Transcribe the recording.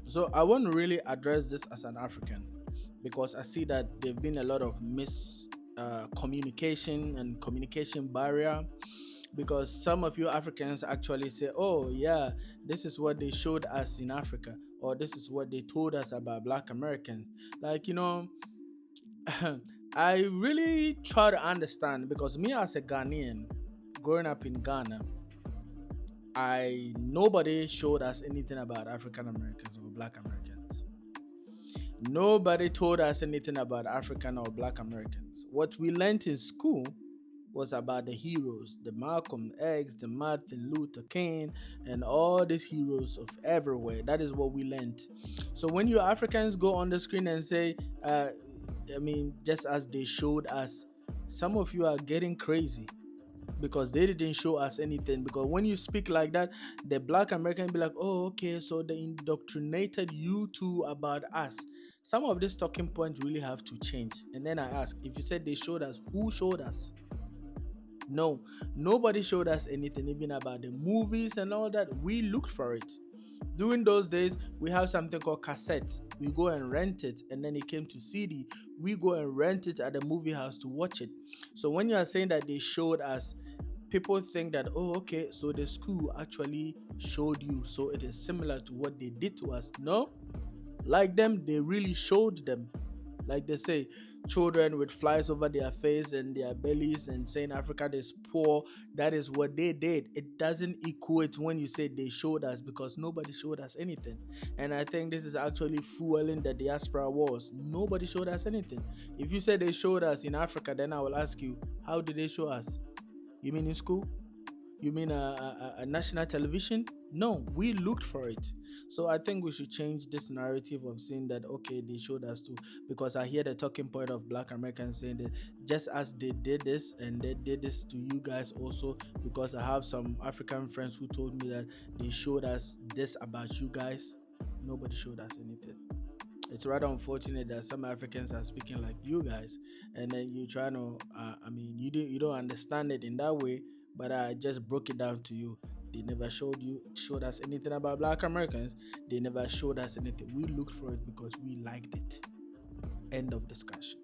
So I want to really address this as an African because I see that there've been a lot of mis communication and communication barrier, because some of you Africans actually say, "Oh yeah, this is what they showed us in Africa," or "This is what they told us about Black Americans." Like, I really try to understand, because me as a Ghanaian, growing up in Ghana, I nobody showed us anything about African Americans or Black Americans. Nobody told us anything about African or Black Americans. What we learned in school was about the heroes, the Malcolm X, the Martin Luther King, and all these heroes of everywhere. That is what we learned. So when you Africans go on the screen and say, just as they showed us, some of you are getting crazy because they didn't show us anything. Because when you speak like that, the Black American be like, "Oh, okay, so they indoctrinated you two about us." Some of these talking points really have to change. And then I ask, if you said they showed us, who showed us? No, nobody showed us anything, even about the movies and all that. We looked for it. During those days, we have something called cassettes. We go and rent it, and then it came to CD. We go and rent it at the movie house to watch it. So when you are saying that they showed us, people think that, oh, okay, so the school actually showed you, so it is similar to what they did to us. No, like them, they really showed them. Like they say, children with flies over their face and their bellies and saying Africa is poor. That is what they did. It doesn't equate when you say they showed us, because nobody showed us anything. And I think this is actually fueling the diaspora wars. Nobody showed us anything. If you say they showed us in Africa, then I will ask you, how did they show us? You mean in school? You mean a national television? No, we looked for it. So I think we should change this narrative of saying that, okay, they showed us too, because I hear the talking point of Black Americans saying that just as they did this and they did this to you guys also, because I have some African friends who told me that they showed us this about you guys. Nobody showed us anything. It's rather unfortunate that some Africans are speaking like you guys, and then you try to, you don't understand it in that way. But I just broke it down to you. They never showed us anything about Black Americans. They never showed us anything. We looked for it because we liked it. End of discussion.